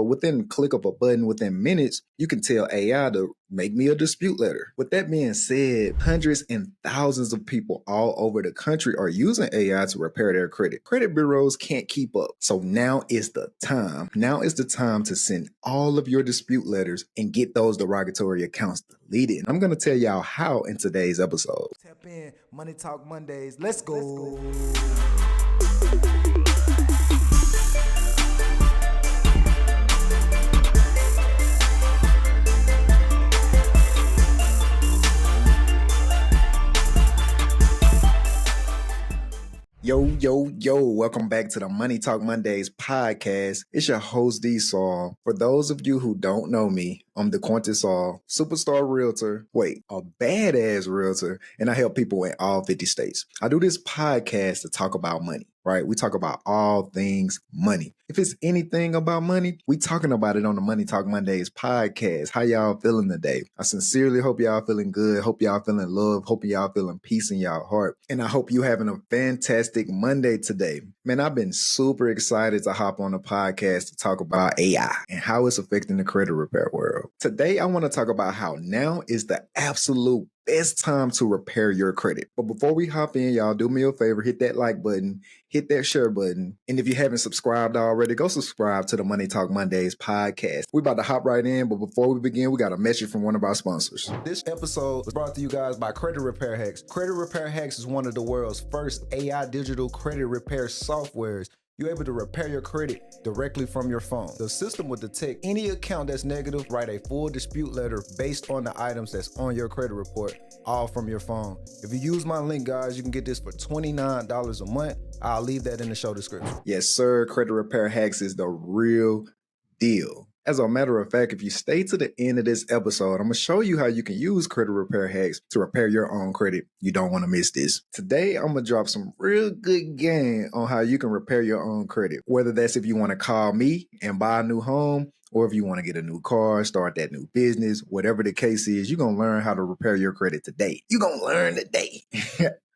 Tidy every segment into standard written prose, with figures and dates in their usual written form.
Within click of a button, within minutes, you can tell AI to make me a dispute letter. With that being said, hundreds and thousands of people all over the country are using AI to repair their credit. Credit bureaus can't keep up. So now is the time. Now is the time to send all of your dispute letters and get those derogatory accounts deleted. I'm going to tell y'all how in today's episode. Tap in, Money Talk Mondays. Let's go. Yo, welcome back to the Money Talk Mondays podcast. It's your host, D. Saul. For those of you who don't know me, I'm the Quantum Saul, superstar realtor, a badass realtor, and I help people in all 50 states. I do this podcast to talk about money, right? We talk about all things money. If it's anything about money, we talking about it on the Money Talk Mondays podcast. How y'all feeling today? I sincerely hope y'all feeling good. Hope y'all feeling love. Hope y'all feeling peace in y'all heart. And I hope you having a fantastic Monday today. Man, I've been super excited to hop on the podcast to talk about AI and how it's affecting the credit repair world. Today, I want to talk about how now is the absolute best time to repair your credit. But before we hop in, y'all do me a favor, hit that like button, hit that share button. And if you haven't subscribed already, go subscribe to the Money Talk Mondays podcast. We're about to hop right in, but before we begin, we got a message from one of our sponsors. This episode was brought to you guys by Credit Repair Hacks. Credit Repair Hacks is one of the world's first AI digital credit repair softwares. You're able to repair your credit directly from your phone. The system will detect any account that's negative, write a full dispute letter based on the items that's on your credit report, all from your phone. If you use my link, guys, you can get this for $29 a month. I'll leave that in the show description. Yes, sir. Credit Repair Hacks is the real deal. As a matter of fact, if you stay to the end of this episode, I'm going to show you how you can use Credit Repair Hacks to repair your own credit. You don't want to miss this. Today, I'm going to drop some real good game on how you can repair your own credit. Whether that's if you want to call me and buy a new home, or if you want to get a new car, start that new business, whatever the case is, you're going to learn how to repair your credit today. You're going to learn today.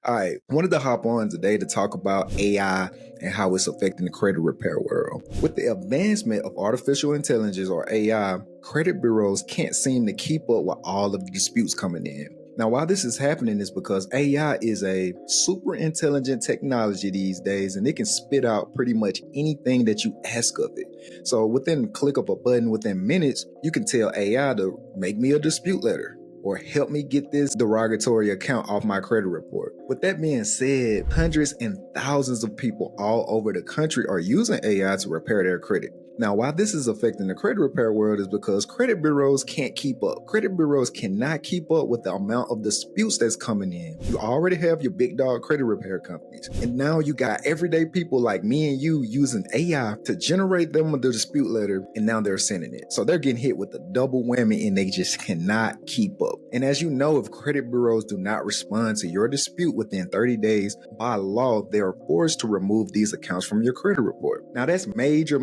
All right, wanted to hop on today to talk about AI and how it's affecting the credit repair world. With the advancement of artificial intelligence or AI, credit bureaus can't seem to keep up with all of the disputes coming in. Now, why this is happening is because AI is a super intelligent technology these days, and it can spit out pretty much anything that you ask of it. So within click of a button, within minutes, you can tell AI to make me a dispute letter, or help me get this derogatory account off my credit report. With that being said, hundreds and thousands of people all over the country are using AI to repair their credit. Now, why this is affecting the credit repair world is because credit bureaus can't keep up. Credit bureaus cannot keep up with the amount of disputes that's coming in. You already have your big dog credit repair companies. And now you got everyday people like me and you using AI to generate them a dispute letter, and now they're sending it. So they're getting hit with a double whammy and they just cannot keep up. And as you know, if credit bureaus do not respond to your dispute within 30 days, by law, they are forced to remove these accounts from your credit report. Now that's major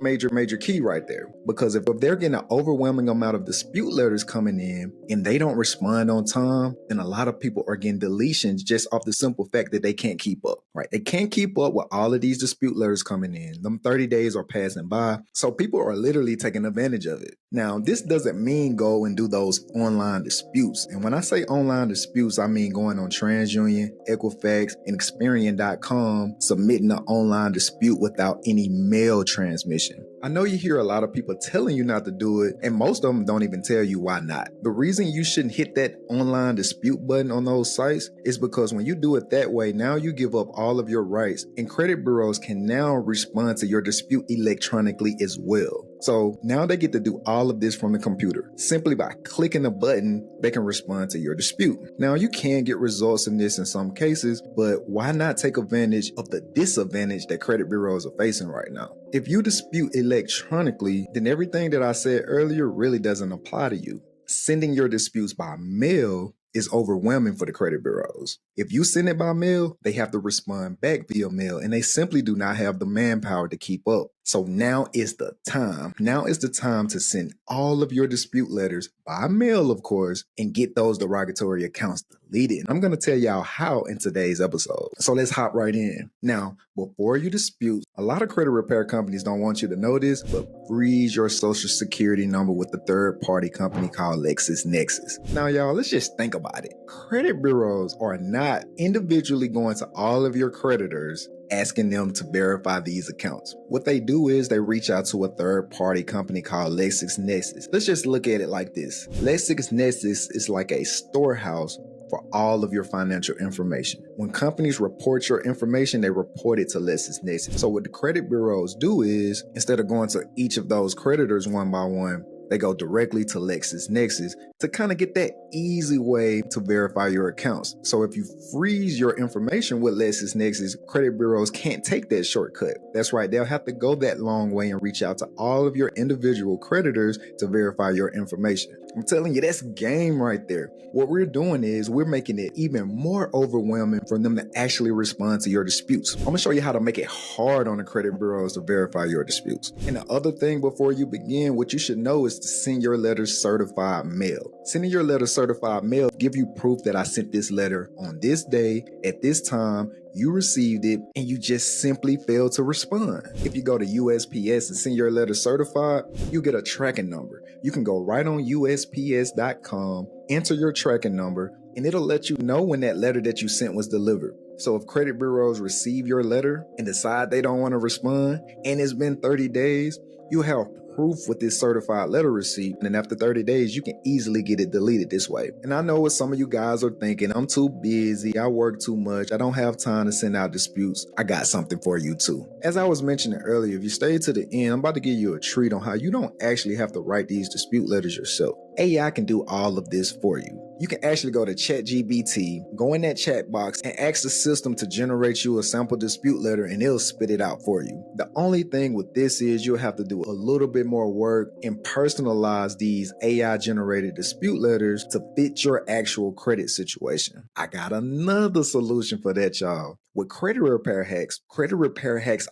key right there, because if they're getting an overwhelming amount of dispute letters coming in and they don't respond on time, then a lot of people are getting deletions just off the simple fact that they can't keep up, right? They can't keep up with all of these dispute letters coming in. Them 30 days are passing by, so people are literally taking advantage of it. Now, this doesn't mean go and do those online disputes. And when I say online disputes, I mean going on TransUnion, Equifax, and Experian.com, submitting an online dispute without any mail transmission. I know you hear a lot of people telling you not to do it, and most of them don't even tell you why not. The reason you shouldn't hit that online dispute button on those sites is because when you do it that way, now you give up all of your rights, and credit bureaus can now respond to your dispute electronically as well. So now they get to do all of this from the computer. Simply by clicking a button, they can respond to your dispute. Now you can get results in this in some cases, but why not take advantage of the disadvantage that credit bureaus are facing right now? If you dispute electronically, then everything that I said earlier really doesn't apply to you. Sending your disputes by mail is overwhelming for the credit bureaus. If you send it by mail, they have to respond back via mail, and they simply do not have the manpower to keep up. So now is the time. Now is the time to send all of your dispute letters by mail, of course, and get those derogatory accounts deleted. I'm going to tell y'all how in today's episode. So let's hop right in. Now, before you dispute, a lot of credit repair companies don't want you to know this, but freeze your social security number with a third-party company called LexisNexis. Now, y'all, let's just think about it. Credit bureaus are not individually going to all of your creditors asking them to verify these accounts. What they do is they reach out to a third-party company called LexisNexis. Let's just look at it like this. LexisNexis is like a storehouse for all of your financial information. When companies report your information, they report it to LexisNexis. So what the credit bureaus do is, instead of going to each of those creditors one by one, they go directly to LexisNexis to kind of get that easy way to verify your accounts. So if you freeze your information with LexisNexis, credit bureaus can't take that shortcut. That's right, they'll have to go that long way and reach out to all of your individual creditors to verify your information. I'm telling you, that's game right there. What we're doing is we're making it even more overwhelming for them to actually respond to your disputes. I'm gonna show you how to make it hard on the credit bureaus to verify your disputes. And the other thing before you begin, what you should know is to send your letters certified mail. Sending your letter certified mail give you proof that I sent this letter on this day, at this time, you received it, and you just simply failed to respond. If you go to USPS and send your letter certified, you get a tracking number. You can go right on USPS.com, enter your tracking number, and it'll let you know when that letter that you sent was delivered. So if credit bureaus receive your letter and decide they don't want to respond, and it's been 30 days, you have proof with this certified letter receipt, and after 30 days, you can easily get it deleted this way. And I know what some of you guys are thinking, I'm too busy, I work too much, I don't have time to send out disputes. I got something for you too. As I was mentioning earlier, if you stay to the end, I'm about to give you a treat on how you don't actually have to write these dispute letters yourself. AI can do all of this for you. You can actually go to ChatGPT, go in that chat box, and ask the system to generate you a sample dispute letter, and it'll spit it out for you. The only thing with this is you'll have to do a little bit more work and personalize these AI-generated dispute letters to fit your actual credit situation. I got another solution for that, y'all. With Credit Repair Hacks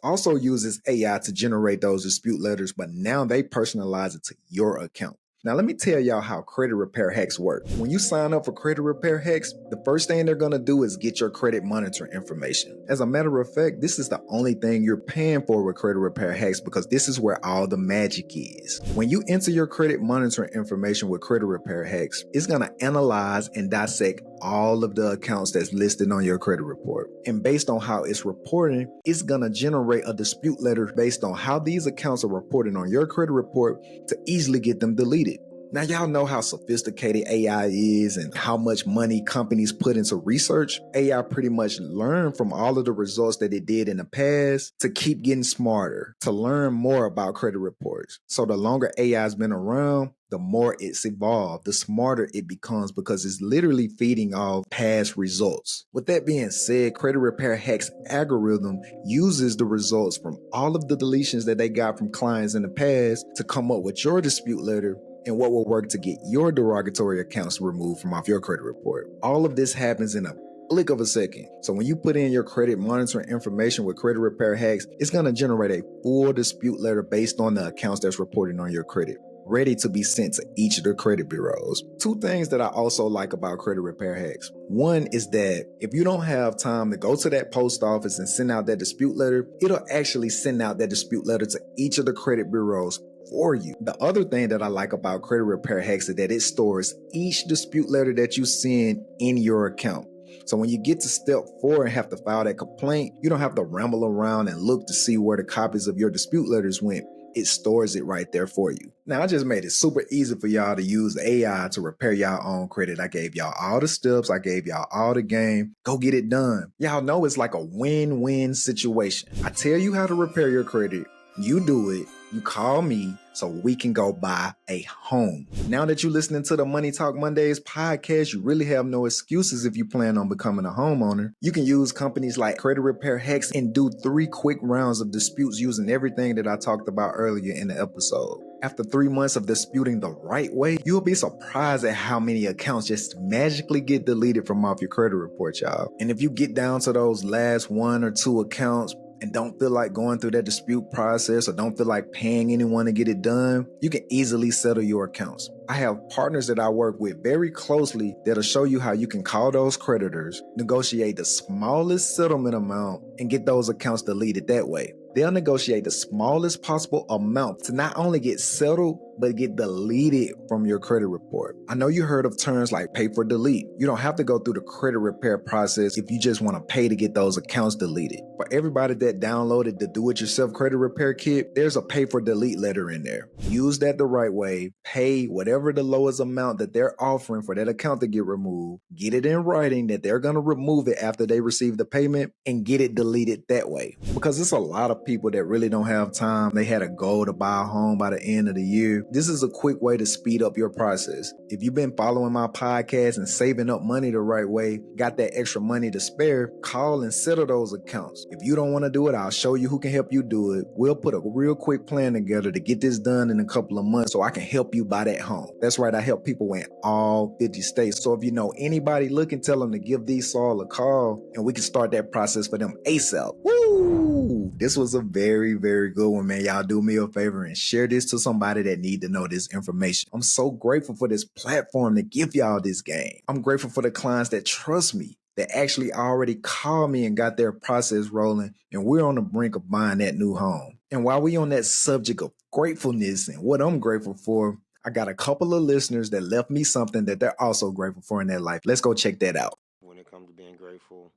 also uses AI to generate those dispute letters, but now they personalize it to your account. Now, let me tell y'all how Credit Repair Hacks work. When you sign up for Credit Repair Hacks, the first thing they're going to do is get your credit monitoring information. As a matter of fact, this is the only thing you're paying for with Credit Repair Hacks because this is where all the magic is. When you enter your credit monitoring information with Credit Repair Hacks, it's going to analyze and dissect all of the accounts that's listed on your credit report. And based on how it's reporting, it's going to generate a dispute letter based on how these accounts are reported on your credit report to easily get them deleted. Now, y'all know how sophisticated AI is and how much money companies put into research. AI pretty much learned from all of the results that it did in the past to keep getting smarter, to learn more about credit reports. So the longer AI has been around, the more it's evolved, the smarter it becomes because it's literally feeding off past results. With that being said, Credit Repair Hacks algorithm uses the results from all of the deletions that they got from clients in the past to come up with your dispute letter and what will work to get your derogatory accounts removed from off your credit report. All of this happens in a flick of a second. So when you put in your credit monitoring information with Credit Repair Hacks, it's going to generate a full dispute letter based on the accounts that's reported on your credit, ready to be sent to each of the credit bureaus. Two things that I also like about Credit Repair Hacks. One is that if you don't have time to go to that post office and send out that dispute letter, it'll actually send out that dispute letter to each of the credit bureaus for you. The other thing that I like about Credit Repair Hacks is that it stores each dispute letter that you send in your account. So when you get to step 4 and have to file that complaint, you don't have to ramble around and look to see where the copies of your dispute letters went. It stores it right there for you. Now, I just made it super easy for y'all to use AI to repair y'all own credit. I gave y'all all the steps. I gave y'all all the game. Go get it done. Y'all know it's like a win-win situation. I tell you how to repair your credit. You do it. You call me so we can go buy a home. Now that you're listening to the Money Talk Mondays podcast, you really have no excuses if you plan on becoming a homeowner. You can use companies like Credit Repair Hacks and do 3 quick rounds of disputes using everything that I talked about earlier in the episode. After 3 months of disputing the right way, you'll be surprised at how many accounts just magically get deleted from off your credit report, y'all. And if you get down to those last 1 or 2 accounts, and don't feel like going through that dispute process or don't feel like paying anyone to get it done, you can easily settle your accounts. I have partners that I work with very closely that'll show you how you can call those creditors, negotiate the smallest settlement amount, and get those accounts deleted that way. They'll negotiate the smallest possible amount to not only get settled, but get deleted from your credit report. I know you heard of terms like pay for delete. You don't have to go through the credit repair process if you just want to pay to get those accounts deleted. For everybody that downloaded the do-it-yourself credit repair kit, there's a pay for delete letter in there. Use that the right way, pay whatever the lowest amount that they're offering for that account to get removed, get it in writing that they're going to remove it after they receive the payment, and get it deleted that way. Because it's a lot of people that really don't have time. They had a goal to buy a home by the end of the year. This is a quick way to speed up your process. If you've been following my podcast and saving up money the right way, got that extra money to spare, call and settle those accounts. If you don't want to do it, I'll show you who can help you do it. We'll put a real quick plan together to get this done in a couple of months so I can help you buy that home. That's right, I help people in all 50 states. So if you know anybody looking, tell them to give these Saul a call and we can start that process for them ASAP. Woo! This was a very, very good one, man. Y'all do me a favor and share this to somebody that need to know this information. I'm so grateful for this platform to give y'all this game. I'm grateful for the clients that trust me, that actually already called me and got their process rolling, and we're on the brink of buying that new home. And while we on that subject of gratefulness and what I'm grateful for, I got a couple of listeners that left me something that they're also grateful for in their life. Let's go check that out. When it comes to being grateful,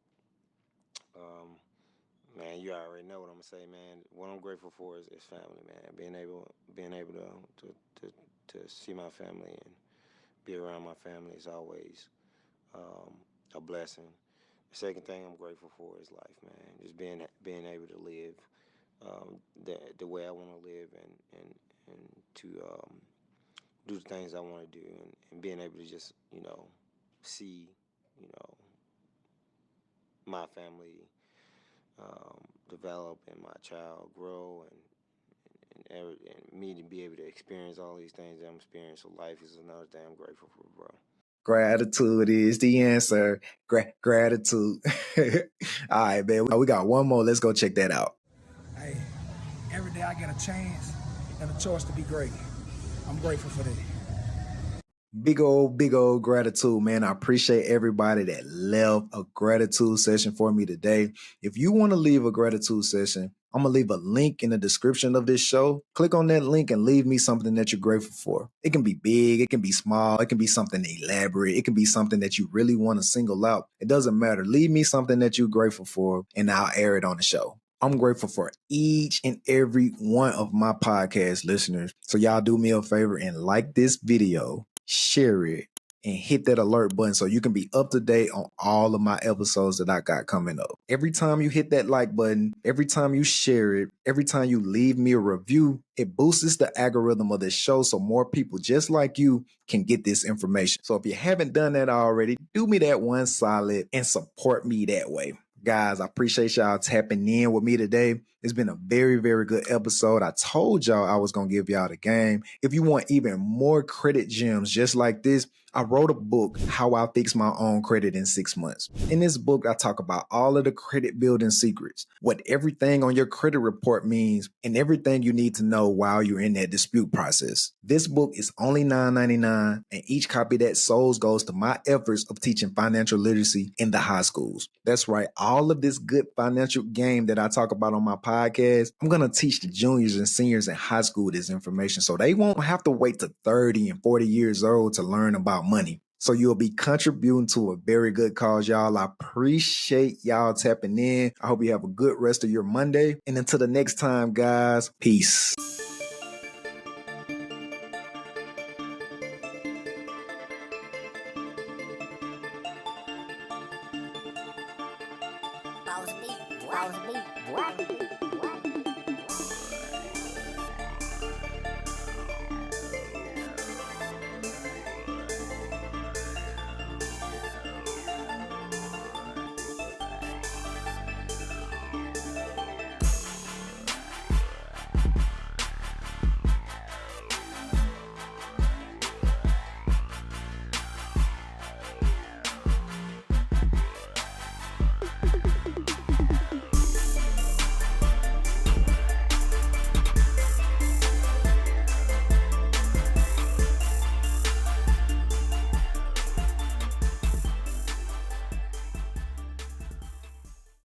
man, you already know what I'm gonna say, man. What I'm grateful for is family, man. Being able to see my family and be around my family is always a blessing. The second thing I'm grateful for is life, man. Just being able to live the way I want to live and to do the things I want to do and being able to just see my family develop and my child grow and me to be able to experience all these things that I'm experiencing. So life is another thing I'm grateful for, bro. Gratitude is the answer. Gratitude. All right, man. We got one more. Let's go check that out. Hey, every day I get a chance and a choice to be great. I'm grateful for that. Big old gratitude, man. I appreciate everybody that left a gratitude session for me today. If you want to leave a gratitude session, I'm going to leave a link in the description of this show. Click on that link and leave me something that you're grateful for. It can be big, it can be small, it can be something elaborate, it can be something that you really want to single out. It doesn't matter. Leave me something that you're grateful for and I'll air it on the show. I'm grateful for each and every one of my podcast listeners. So y'all do me a favor and like this video, share it, and hit that alert button so you can be up to date on all of my episodes that I got coming up. Every time you hit that like button, every time you share it, every time you leave me a review, it boosts the algorithm of this show so more people just like you can get this information. So if you haven't done that already, do me that one solid and support me that way. Guys, I appreciate y'all tapping in with me today. It's been a very, very good episode. I told y'all I was going to give y'all the game. If you want even more credit gems just like this, I wrote a book, How I Fix My Own Credit in 6 Months. In this book, I talk about all of the credit building secrets, what everything on your credit report means, and everything you need to know while you're in that dispute process. This book is only $9.99, and each copy that sold goes to my efforts of teaching financial literacy in the high schools. That's right. All of this good financial game that I talk about on my podcast, I'm going to teach the juniors and seniors in high school this information so they won't have to wait to 30 and 40 years old to learn about money. So you'll be contributing to a very good cause, y'all. I appreciate y'all tapping in. I hope you have a good rest of your Monday. And until the next time, guys, peace. Boss beat, boy.